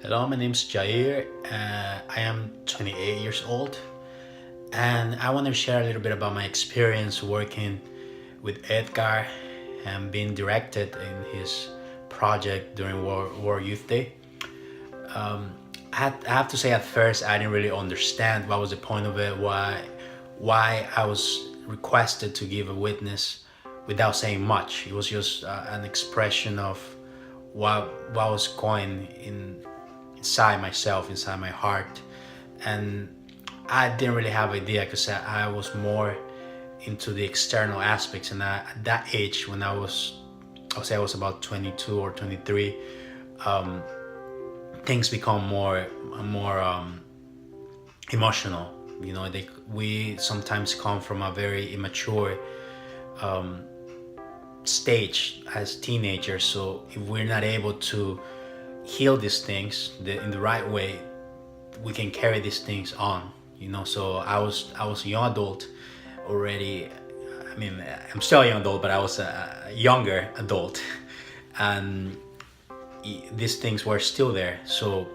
Hello, my name's Jair. I am 28 years old, and I want to share a little bit about my experience working with Edgar and being directed in his project during World Youth Day. I have to say, at first, I didn't really understand what was the point of it, why I was requested to give a witness without saying much. It was just an expression of what was going inside myself, inside my heart, and I didn't really have idea because I was more into the external aspects. And at that age, when I'll say I was about 22 or 23, things become more emotional. You know, we sometimes come from a very immature stage as teenagers. So if we're not able to heal these things in the right way, we can carry these things on. You know, so I was a young adult already. I mean, I'm still a young adult, but I was a younger adult, and these things were still there. So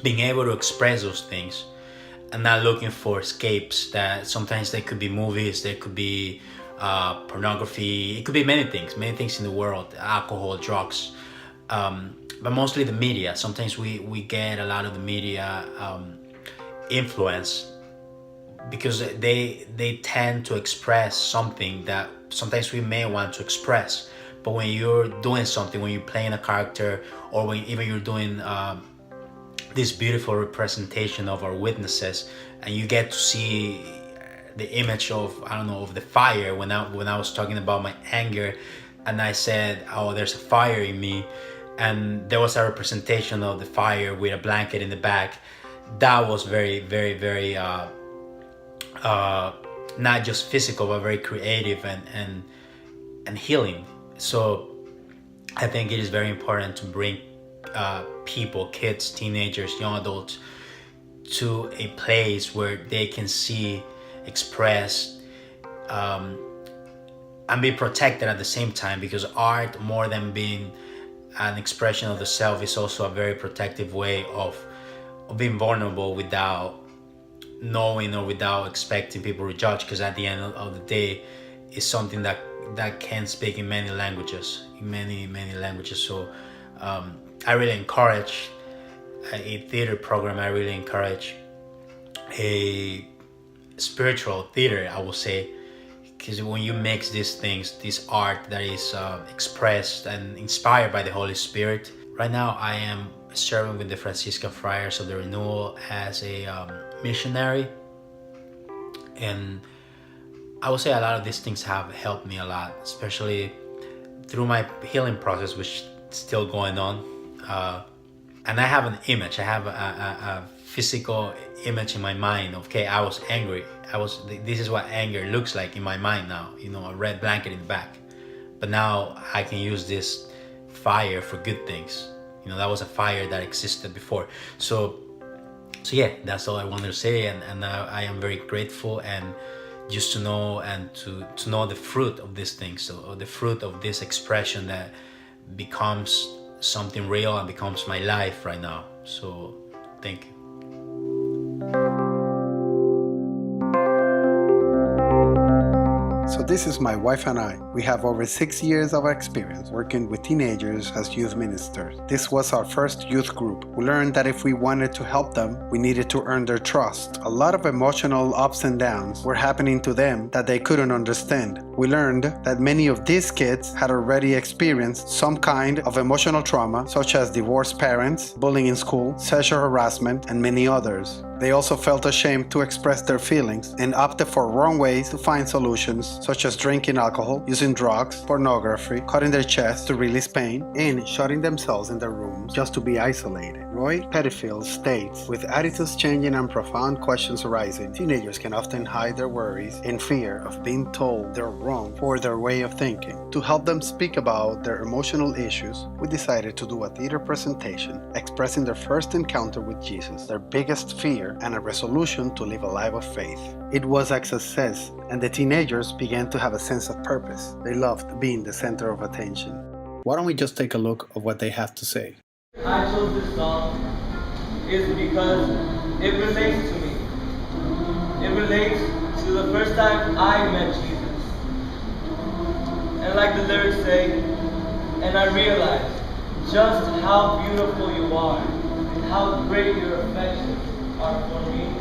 being able to express those things and not looking for escapes, that sometimes they could be movies, they could be pornography, it could be many things in the world, alcohol, drugs, but mostly the media. Sometimes we get a lot of the media influence because they tend to express something that sometimes we may want to express. But when you're doing something, when you're playing a character, or when even you're doing this beautiful representation of our witnesses, and you get to see the image of, I don't know, of the fire. When I was talking about my anger, and I said, oh, there's a fire in me, and there was a representation of the fire with a blanket in the back. That was very, very, very not just physical, but very creative and healing. So I think it is very important to bring people, kids, teenagers, young adults, to a place where they can see, express, and be protected at the same time, because art, more than being an expression of the self, is also a very protective way of being vulnerable without knowing or without expecting people to judge, because at the end of the day, it's something that can speak in many languages, So I really encourage a theater program. I really encourage a spiritual theater, I will say, because when you mix these things, this art that is expressed and inspired by the Holy Spirit. Right now I am serving with the Franciscan Friars of the Renewal as a missionary, and I would say a lot of these things have helped me a lot, especially through my healing process, which is still going on. And I have an image. I have a physical image in my mind. Okay, I was angry. This is what anger looks like in my mind now. You know, a red blanket in the back. But now I can use this fire for good things. You know, that was a fire that existed before. So yeah, that's all I wanted to say. And I am very grateful, and just to know and to know the fruit of these things, so the fruit of this expression that becomes something real and becomes my life right now. So thank you. So this is my wife and I. We have over 6 years of experience working with teenagers as youth ministers. This was our first youth group. We learned that if we wanted to help them, we needed to earn their trust. A lot of emotional ups and downs were happening to them that they couldn't understand. We learned that many of these kids had already experienced some kind of emotional trauma, such as divorced parents, bullying in school, sexual harassment, and many others. They also felt ashamed to express their feelings and opted for wrong ways to find solutions, such as drinking alcohol, using drugs, pornography, cutting their chests to release pain, and shutting themselves in their rooms just to be isolated. Roy Pettifield states, with attitudes changing and profound questions arising, teenagers can often hide their worries in fear of being told they're wrong for their way of thinking. To help them speak about their emotional issues, we decided to do a theater presentation expressing their first encounter with Jesus, their biggest fear, and a resolution to live a life of faith. It was a success, and the teenagers began to have a sense of purpose. They loved being the center of attention. Why don't we just take a look at what they have to say? I chose this song is because it relates to me. It relates to the first time I met Jesus. And like the lyrics say, and I realized just how beautiful you are and how great your affections are for me.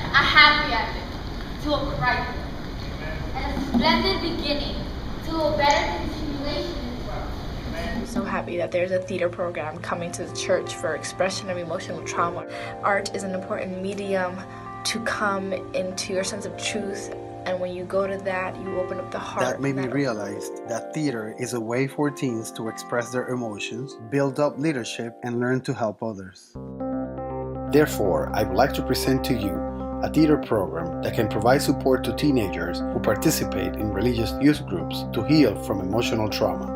A happy ending to a crisis, and a splendid beginning to a better continuation in growth. I'm so happy that there's a theater program coming to the church for expression of emotional trauma. Art is an important medium to come into your sense of truth, and when you go to that, you open up the heart. That made me realize that theater is a way for teens to express their emotions, build up leadership, and learn to help others. Therefore, I would like to present to you a theater program that can provide support to teenagers who participate in religious youth groups to heal from emotional trauma.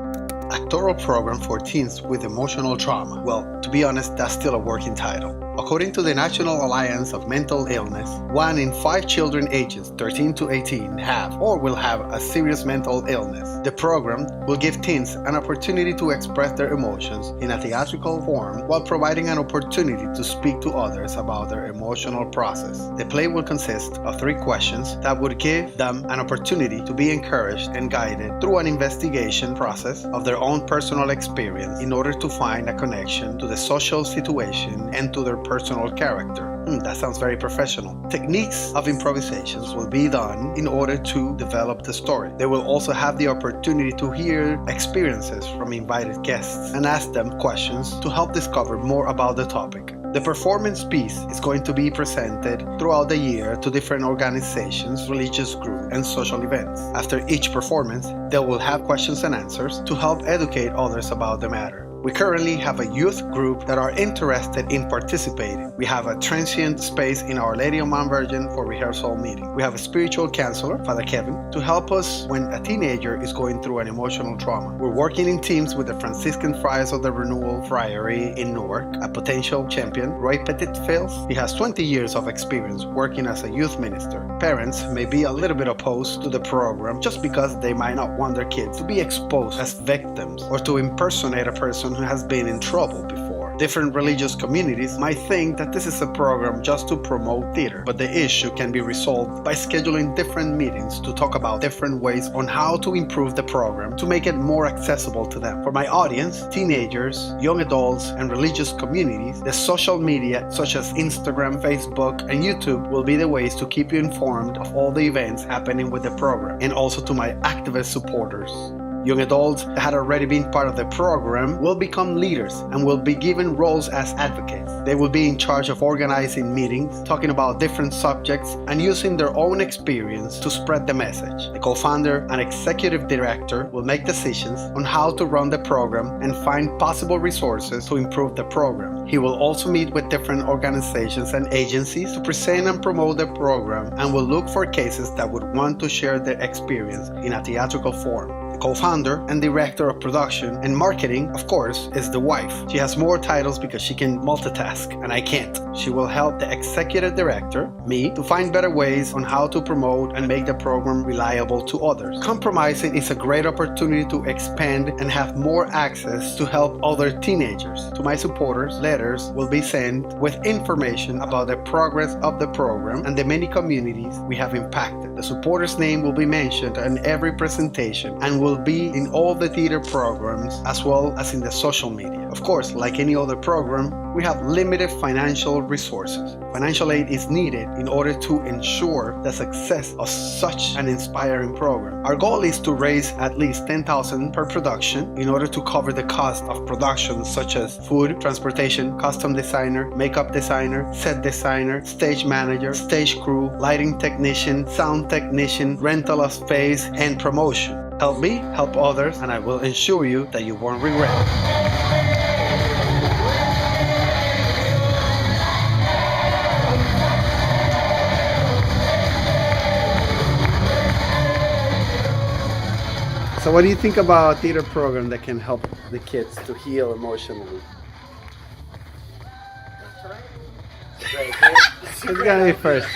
A thorough program for teens with emotional trauma. Well, to be honest, that's still a working title. According to the National Alliance of Mental Illness, 1 in 5 children ages 13 to 18 have or will have a serious mental illness. The program will give teens an opportunity to express their emotions in a theatrical form while providing an opportunity to speak to others about their emotional process. The play will consist of 3 questions that would give them an opportunity to be encouraged and guided through an investigation process of their own personal experience in order to find a connection to the social situation and to their personal character. That sounds very professional. Techniques of improvisations will be done in order to develop the story. They will also have the opportunity to hear experiences from invited guests and ask them questions to help discover more about the topic. The performance piece is going to be presented throughout the year to different organizations, religious groups, and social events. After each performance, they will have questions and answers to help educate others about the matter. We currently have a youth group that are interested in participating. We have a transient space in Our Lady of Mount Virgin for rehearsal meeting. We have a spiritual counselor, Father Kevin, to help us when a teenager is going through an emotional trauma. We're working in teams with the Franciscan Friars of the Renewal Friary in Newark, a potential champion, Roy Petitfels. He has 20 years of experience working as a youth minister. Parents may be a little bit opposed to the program just because they might not want their kids to be exposed as victims or to impersonate a person who has been in trouble before. Different religious communities might think that this is a program just to promote theater, but the issue can be resolved by scheduling different meetings to talk about different ways on how to improve the program to make it more accessible to them. For my audience, teenagers, young adults, and religious communities, the social media such as Instagram, Facebook, and YouTube will be the ways to keep you informed of all the events happening with the program, and also to my activist supporters. Young adults that had already been part of the program will become leaders and will be given roles as advocates. They will be in charge of organizing meetings, talking about different subjects, and using their own experience to spread the message. The co-founder and executive director will make decisions on how to run the program and find possible resources to improve the program. He will also meet with different organizations and agencies to present and promote the program and will look for cases that would want to share their experience in a theatrical form. Co-founder and director of production and marketing, of course, is the wife. She has more titles because she can multitask and I can't. She will help the executive director, me, to find better ways on how to promote and make the program reliable to others. Compromising is a great opportunity to expand and have more access to help other teenagers. To my supporters, letters will be sent with information about the progress of the program and the many communities we have impacted. The supporter's name will be mentioned in every presentation and will be in all the theater programs as well as in the social media. Of course, like any other program, we have limited financial resources. Financial aid is needed in order to ensure the success of such an inspiring program. Our goal is to raise at least $10,000 per production in order to cover the cost of productions such as food, transportation, costume designer, makeup designer, set designer, stage manager, stage crew, lighting technician, sound technician, rental of space, and promotion. Help me, help others, and I will ensure you that you won't regret it. So what do you think about a theater program that can help the kids to heal emotionally? Who's gonna be first?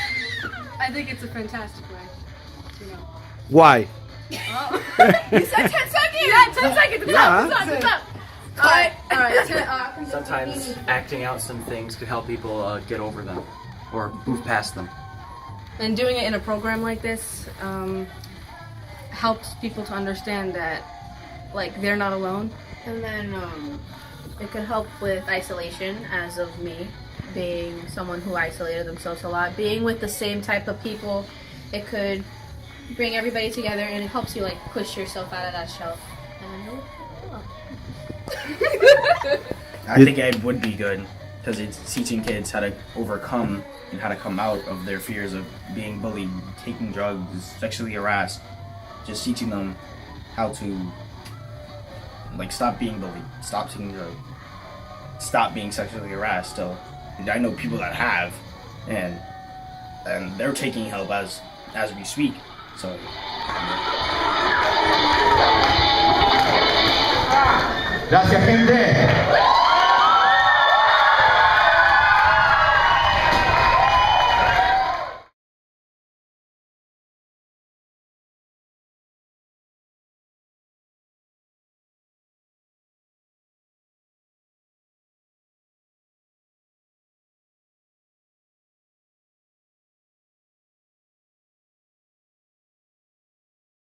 I think it's a fantastic way. You know. Why? Oh. You said 10 seconds. Yeah, 10 seconds. It's up. It's up. All right. Sometimes acting out some things could help people get over them or move past them. And doing it in a program like this helps people to understand that, like, they're not alone. And then it could help with isolation, as of me, being someone who isolated themselves a lot. Being with the same type of people, it could bring everybody together, and it helps you, like, push yourself out of that shell. And I think it would be good because it's teaching kids how to overcome and how to come out of their fears of being bullied, taking drugs, sexually harassed. Just teaching them how to, like, stop being bullied, stop taking drugs, stop being sexually harassed. So I know people that have, and they're taking help as we speak. So. Gracias, gente.